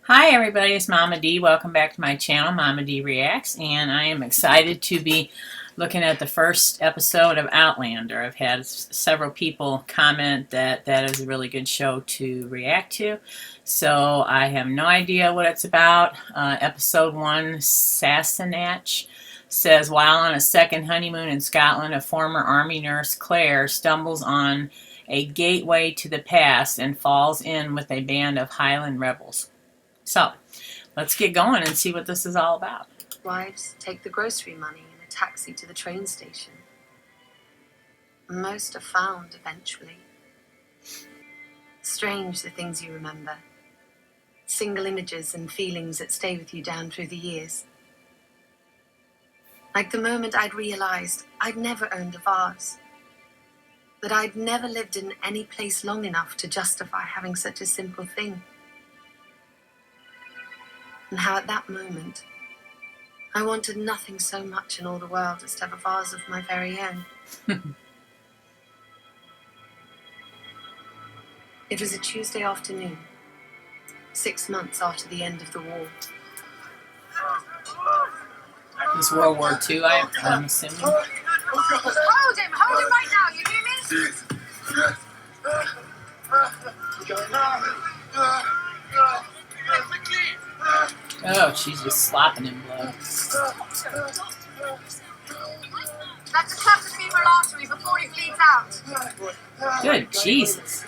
Hi everybody, it's Mama D. Welcome back to my channel, Mama D Reacts, and I am excited to be looking at the first episode of Outlander. I've had several people comment that that is a really good show to react to, so I have no idea what it's about. Episode 1, Sassenach, says, while on a second honeymoon in Scotland, a former army nurse, Claire, stumbles on a gateway to the past and falls in with a band of Highland rebels. So, let's get going and see what this is all about. Wives take the grocery money in a taxi to the train station. Most are found eventually. Strange the things you remember. Single images and feelings that stay with you down through the years. Like the moment I'd realized I'd never owned a vase. That I'd never lived in any place long enough to justify having such a simple thing. And how at that moment, I wanted nothing so much in all the world as to have a vase of my very own. It was a Tuesday afternoon, 6 months after the end of the war. This World War II, I'm assuming. Hold him right now, you hear me? Oh, she's just slopping in blood. That's a cut the femoral artery before he bleeds out. Good Jesus.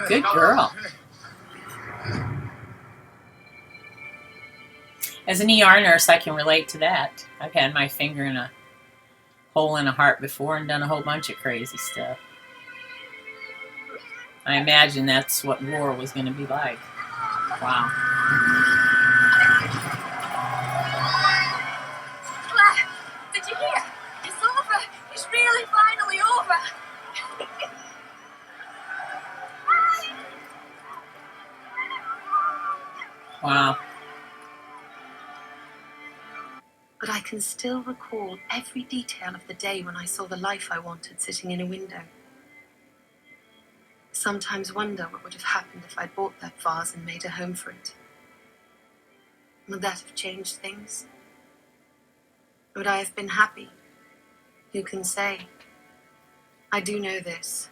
Good girl. As an ER nurse, I can relate to that. I've had my finger in a hole in a heart before and done a whole bunch of crazy stuff. I imagine that's what war was going to be like. Wow. Claire, did you hear? It's over. It's really finally over. Wow. But I can still recall every detail of the day when I saw the life I wanted sitting in a window. Sometimes wonder what would have happened if I'd bought that vase and made a home for it. Would that have changed things? Would I have been happy? Who can say? I do know this.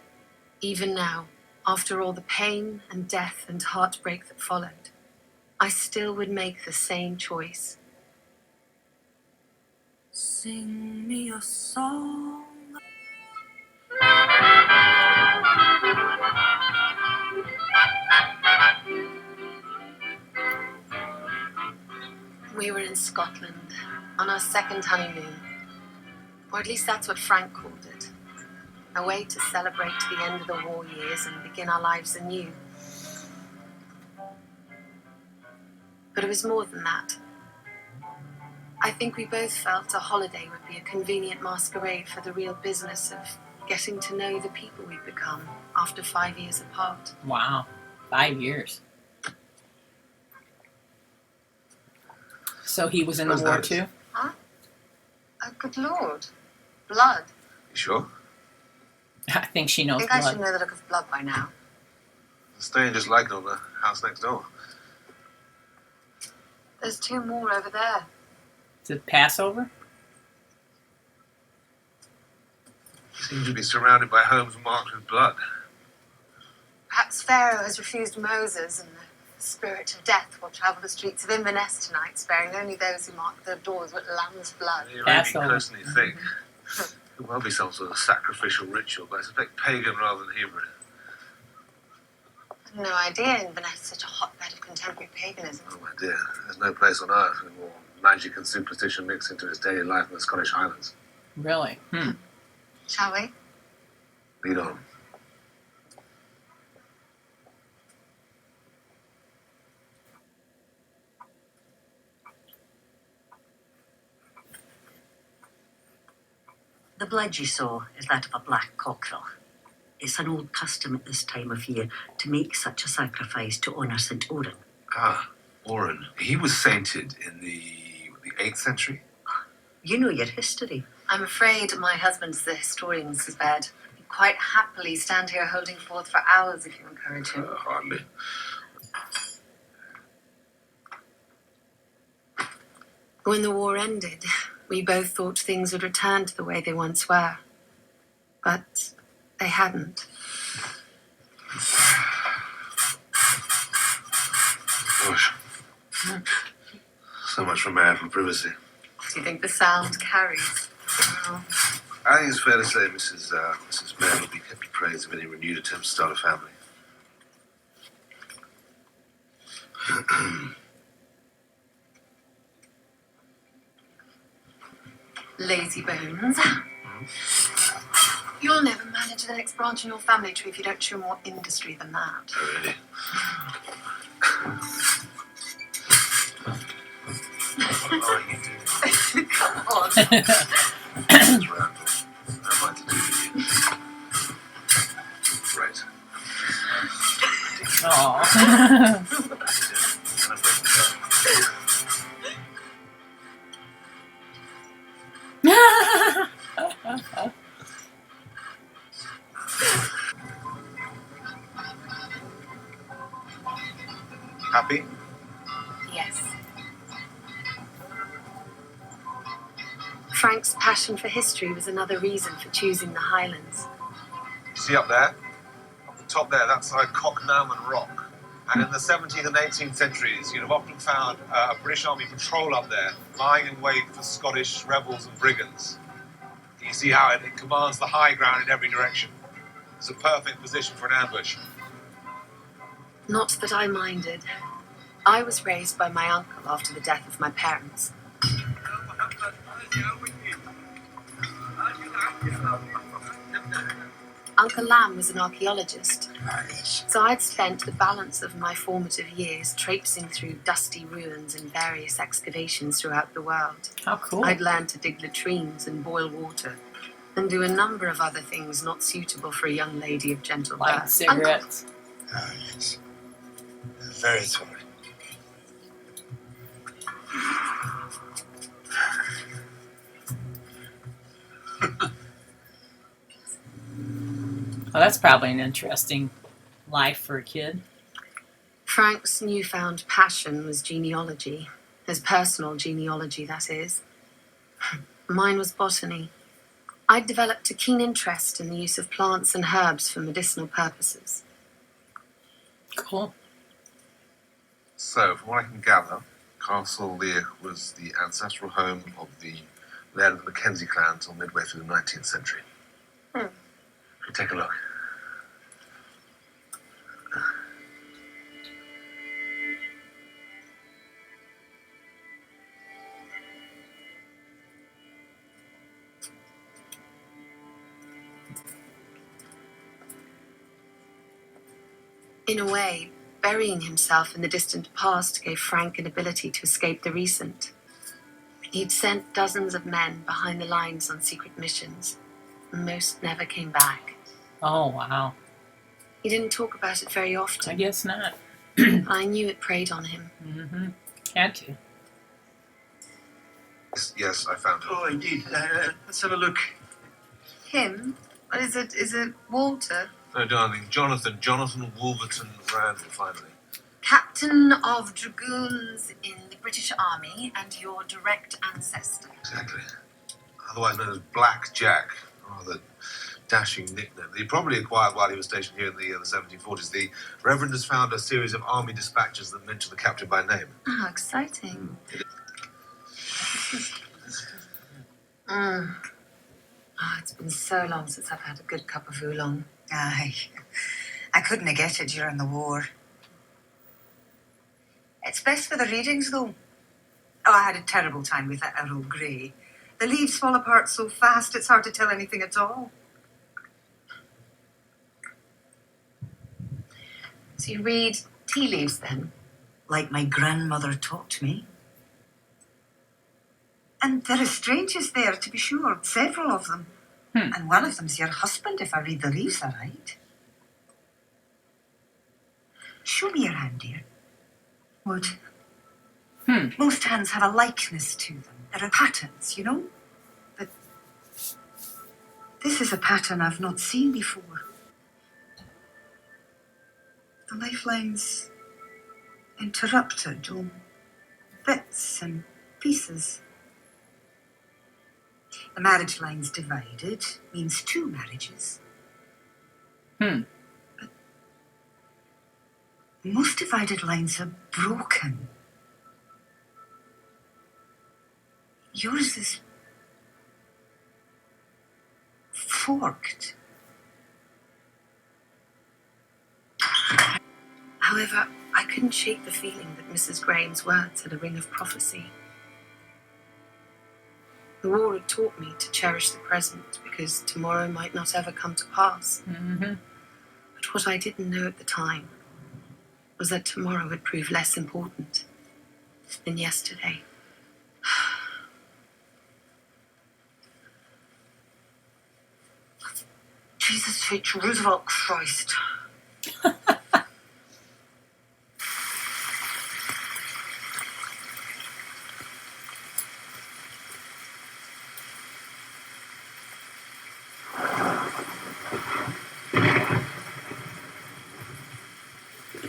Even now, after all the pain and death and heartbreak that followed, I still would make the same choice. Sing me a song. We were in Scotland on our second honeymoon, or at least that's what Frank called it. A way to celebrate the end of the war years and begin our lives anew. But it was more than that. I think we both felt a holiday would be a convenient masquerade for the real business of getting to know the people we'd become after 5 years apart. Wow. 5 years. So he was in the war too? Huh? Oh, good Lord. Blood. You sure? I think she knows I think I blood. should know the look of blood by now. The stain just like it on the house next door. There's 2 more over there. Is it Passover? Seems to be surrounded by homes marked with blood. Perhaps Pharaoh has refused Moses, and the spirit of death will travel the streets of Inverness tonight, sparing only those who mark their doors with lamb's blood. You may be Passover. closer than you think. It could well be some sort of sacrificial ritual, but I suspect pagan rather than Hebrew. I had no idea Inverness is such a hotbed of contemporary paganism. Oh my dear, there's no place on earth with more magic and superstition mixed into its daily life than the Scottish Highlands. Really? Shall we? Lead on. The blood you saw is that of a black cockerel. It's an old custom at this time of year to make such a sacrifice to honour St. Oran. Ah, Oran. He was sainted in the The 8th century? You know your history. I'm afraid my husband's the historian, Mrs. Baird. He'd quite happily stand here holding forth for hours if you encourage him. Hardly. When the war ended, we both thought things would return to the way they once were. But they hadn't. Gosh. So much for marital privacy. Do you think the sound carries? Oh. I think it's fair to say Mrs. Baird will be kept appraised of any renewed attempts to start a family. Lazy bones. You'll never manage the next branch in your family tree if you don't show more industry than that. Oh, really? What are you doing? Come on. Mrs. Randall, how am I to do with you? Right. Aw. Happy? Yes. Frank's passion for history was another reason for choosing the Highlands. You see up there? Up the top there, that's Cocknalman Rock. And in the 17th and 18th centuries, you'd have often found a British Army patrol up there, lying in wait for Scottish rebels and brigands. You see how it commands the high ground in every direction. It's a perfect position for an ambush. Not that I minded. I was raised by my uncle after the death of my parents. Uncle Lamb was an archaeologist, so I'd spent the balance of my formative years traipsing through dusty ruins and various excavations throughout the world. How cool. I'd learned to dig latrines and boil water, and do a number of other things not suitable for a young lady of gentle Like birth. cigarettes. Ah, yes. Very sorry. Well, that's probably an interesting life for a kid. Frank's newfound passion was genealogy, his personal genealogy, that is. Mine was botany. I'd developed a keen interest in the use of plants and herbs for medicinal purposes. Cool. So, from what I can gather, Castle Lear was the ancestral home of the Laird of the Mackenzie clan until midway through the 19th century. Take a look. In a way, burying himself in the distant past gave Frank an ability to escape the recent. He'd sent dozens of men behind the lines on secret missions. Most never came back. Oh, wow. He didn't talk about it very I often. guess not. I knew it preyed on him. Mm-hmm. Had to. Yes, I found it. Oh, indeed. Let's have a look. Him? Is it Walter? No, darling, Jonathan Wolverton Randall, finally. Captain of Dragoons in the British Army and your direct ancestor. Exactly. Otherwise known as Black Jack, rather dashing nickname that he probably acquired while he was stationed here in the 1740s. The Reverend has found a series of army dispatches that mention the captain by name. Oh, exciting. It's been so long since I've had a good cup of oolong. Aye. I couldn't get it during the war. It's best for the readings, though. Oh, I had a terrible time with that Earl Grey. The leaves fall apart so fast, it's hard to tell anything at all. So you read tea leaves, then? Like my grandmother taught me. And there are strangers there, to be sure, several of them. And one of them's your husband, if I read the leaves aright. Show me your hand, dear. Would. Most hands have a likeness to them. There are patterns, you know? But this is a pattern I've not seen before. The lifeline's interrupted on bits and pieces. The marriage line's divided, means 2 marriages. But most divided lines are broken. Yours is forked. However, I couldn't shake the feeling that Mrs. Graham's words had a ring of prophecy. The war had taught me to cherish the present because tomorrow might not ever come to pass. But what I didn't know at the time was that tomorrow would prove less important than yesterday. Jesus H. Roosevelt Christ.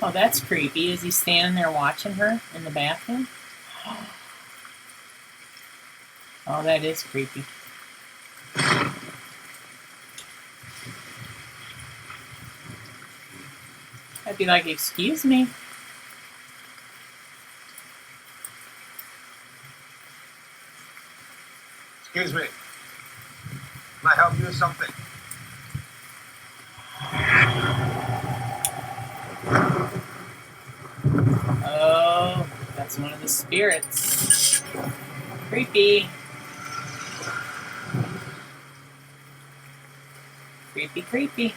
Oh, that's creepy. Is he standing there watching her in the bathroom? Oh, that is creepy. I'd be like, excuse me. Excuse me. Can I help you with something? Oh, that's one of the spirits. Creepy. Creepy, creepy.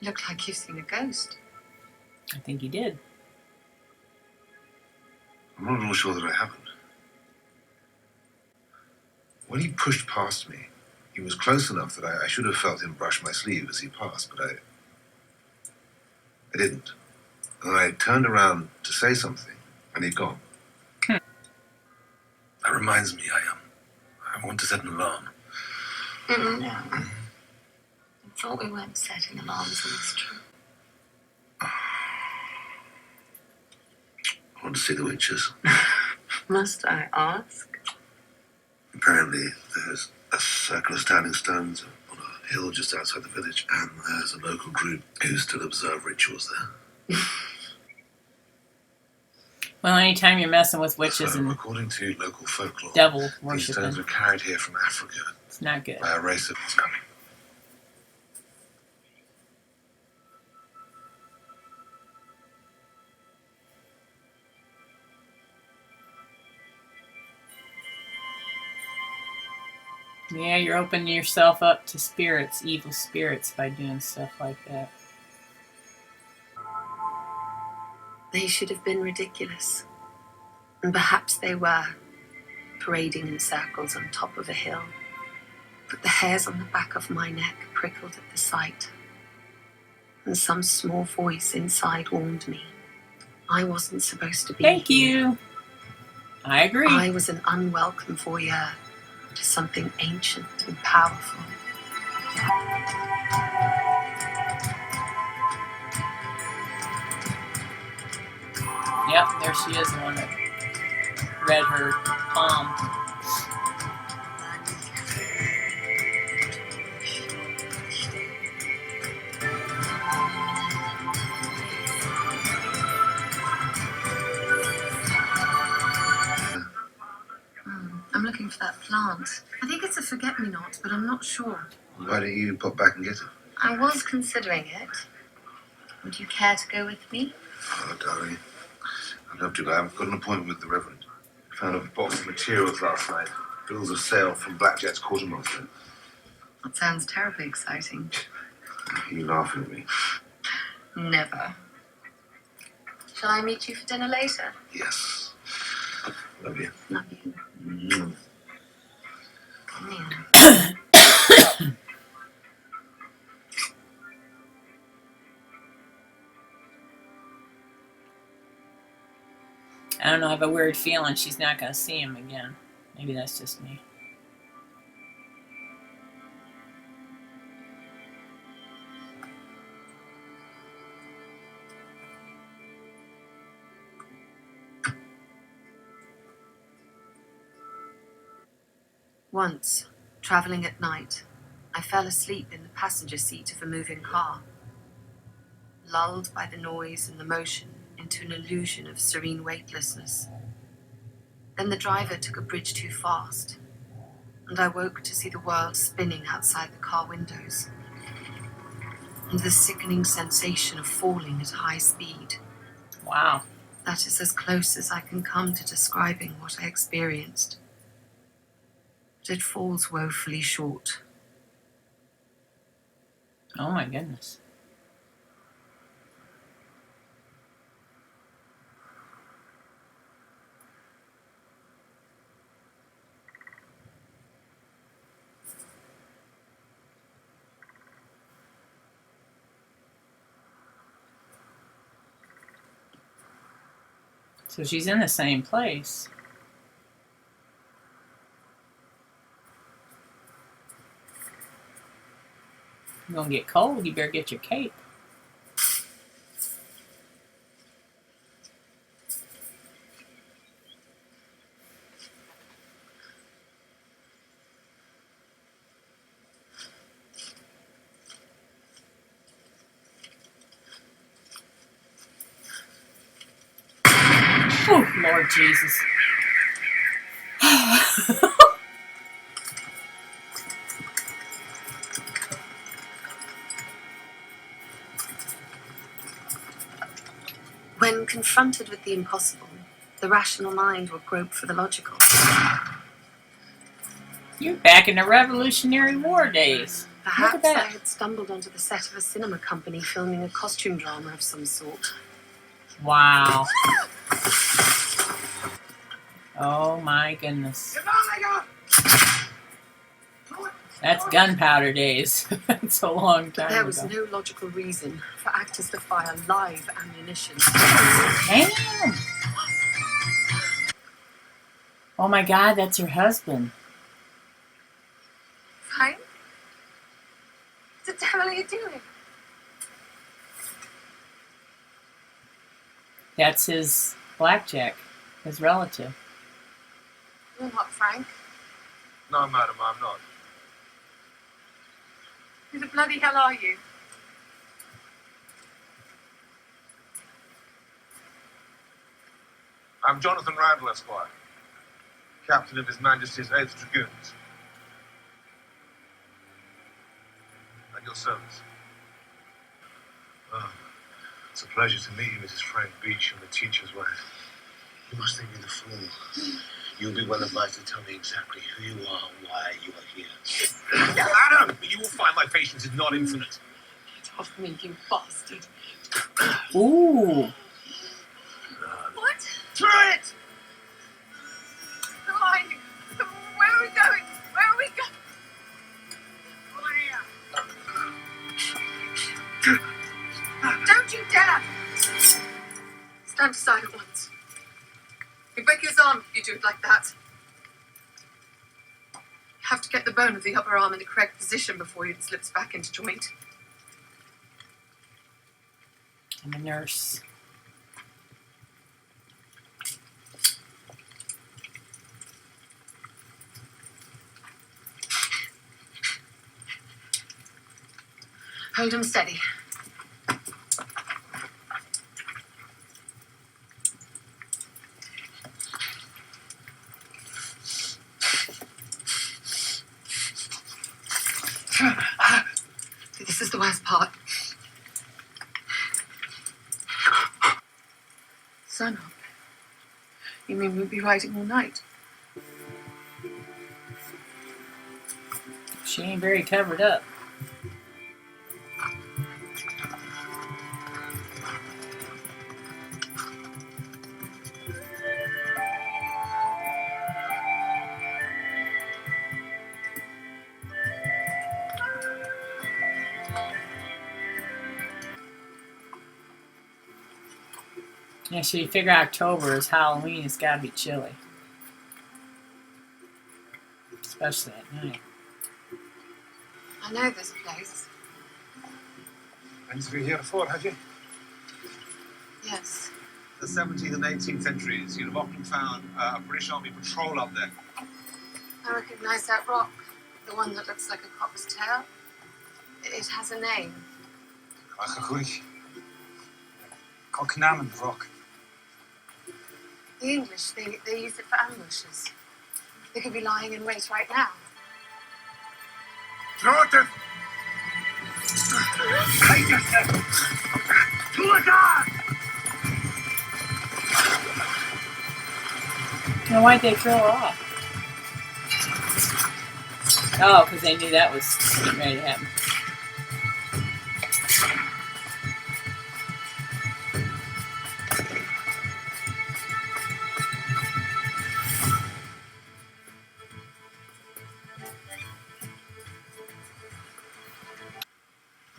Look like you've seen a ghost. I think he did. I'm not at all sure that I haven't. When he pushed past me, he was close enough that I should have felt him brush my sleeve as he passed, but I didn't. And I turned around to say something, and he'd gone. That reminds me, I want to set an alarm. No. I thought we weren't setting alarms on this trip. I want to see the witches. Must I ask? Apparently, there's a circle of standing stones on a hill just outside the village, and there's a local group who still observe rituals there. Well, anytime you're messing with witches So, and according to local folklore, devil these worshiping, stones were carried here from Africa it's not good. by a race of... It's coming. Yeah, you're opening yourself up to spirits, evil spirits, by doing stuff like that. They should have been ridiculous. And perhaps they were, parading in circles on top of a hill. But the hairs on the back of my neck prickled at the sight. And some small voice inside warned me I wasn't supposed to be Thank here. you. I agree. I was an unwelcome voyeur to something ancient and powerful. Yep, there she is, the one that read her palm. I'm looking for that plant. I think it's a forget-me-not, but I'm not sure. Why don't you pop back and get it? I was considering it. Would you care to go with me? Oh, darling. I'd love to, but I've got an appointment with the Reverend. I found a box of materials last night. Bills of sale from Blackjack's quartermaster. That sounds terribly exciting. Are you laughing at me? Never. Shall I meet you for dinner later? Yes. Love you. Love you. Mm. Yeah. I don't know, I have a weird feeling she's not going to see him again. Maybe that's just me. Once, traveling at night, I fell asleep in the passenger seat of a moving car, lulled by the noise and the motion into an illusion of serene weightlessness. Then the driver took a bridge too fast, and I woke to see the world spinning outside the car windows, and the sickening sensation of falling at high speed. Wow. That is as close as I can come to describing what I experienced. But it falls woefully short. Oh my goodness. So she's in the same place. You're going to get cold, you better get your cape. Oh, Lord Jesus. When confronted with the impossible, the rational mind will grope for the logical. You're back in the Revolutionary War days. Perhaps Look at that. I had stumbled onto the set of a cinema company filming a costume drama of some sort. Wow. Oh my goodness. That's gunpowder days. It's a long time There was ago. no logical reason for actors to fire live ammunition. Damn. Oh my God, that's her husband. Fine? What the hell are you doing? That's his blackjack, his relative. You're not Frank. No, madam, I'm not. Who the bloody hell are you? I'm Jonathan Randall, Esquire, captain of His Majesty's 8th Dragoons. At your service. Oh, it's a pleasure to meet you, Mrs. Frank Beach, and the teacher's wife. You must think me the fool. You'll be well advised to tell me exactly who you are and why you are here. Madam, you will find my patience is not infinite. Get off me, you bastard. Ooh. What? Try it! Who are you? Where are we going? Where are we going? Don't you dare! Stand aside at once. You break his arm if you do it like that. You have to get the bone of the upper arm in the correct position before it slips back into joint. I'm a nurse. Hold him steady. This is the worst part. Sassenach. You mean we'll be riding all night? She ain't very covered up. Yeah, so you figure October is Halloween. It's got to be chilly, especially at night. I know this place. Been through here before, have you? Yes. In the 17th and 18th centuries, you'd have often found a British Army patrol up there. I recognize that rock. The one that looks like a copper's tail. It has a name. Cocknaman rock. The English, they use it for ambushes. They could be lying in wait right now. Throw it! Hide yourself! To the guard! Now, why'd they throw her off? Oh, because they knew that was getting ready to happen.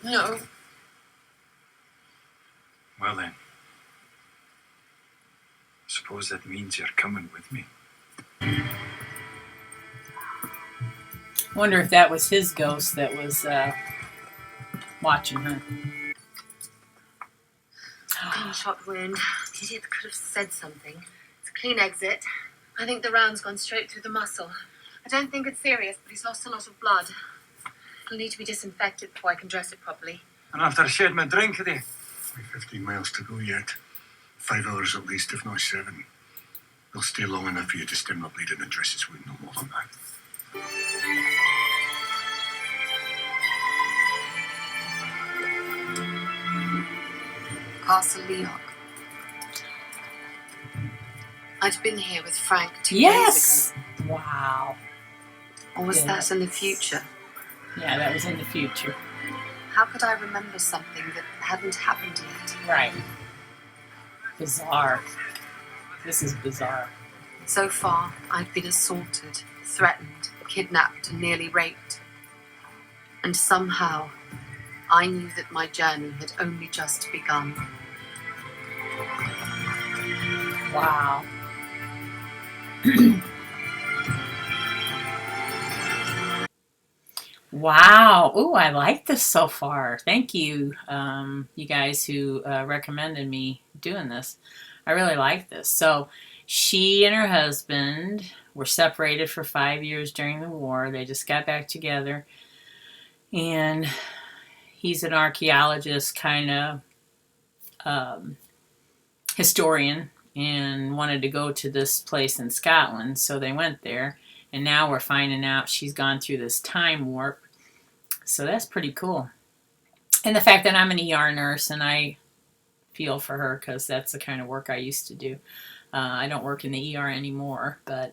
No. Well then, suppose that means you're coming with me. Wonder if that was his ghost that was watching her. Gunshot wound. The idiot could have said something. It's a clean exit. I think the round's gone straight through the muscle. I don't think it's serious, but he's lost a lot of blood. It'll need to be disinfected before I can dress it properly. And after sharing my drink today, We've 15 miles to go yet. 5 hours at least, if not 7. They'll stay long enough for you to stem the bleeding and dress his wound, no more than that. Castle Leoch. I'd been here with Frank 2 Yes! days ago. Wow. Or was Yes. that in the future? Yeah, that was in the future. How could I remember something that hadn't happened yet? Right. Bizarre. This is bizarre. So far, I'd been assaulted, threatened, kidnapped, and nearly raped. And somehow, I knew that my journey had only just begun. Wow. Wow. Ooh, I like this so far. Thank you, you guys who recommended me doing this. I really like this. So she and her husband were separated for 5 years during the war. They just got back together. And he's an archaeologist, kind of historian, and wanted to go to this place in Scotland. So they went there. And now we're finding out she's gone through this time warp. So that's pretty cool. And the fact that I'm an ER nurse and I feel for her because that's the kind of work I used to do. I don't work in the ER anymore, but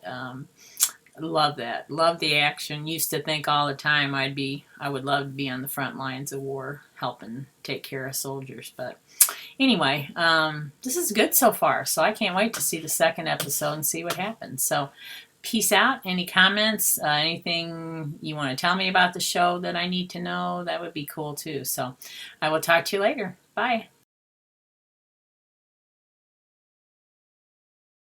love that. Love the action. Used to think all the time I would love to be on the front lines of war helping take care of soldiers. But anyway, this is good so far. So I can't wait to see the second episode and see what happens. So peace out. Any comments? Anything you want to tell me about the show that I need to know? That would be cool too. So I will talk to you later. Bye.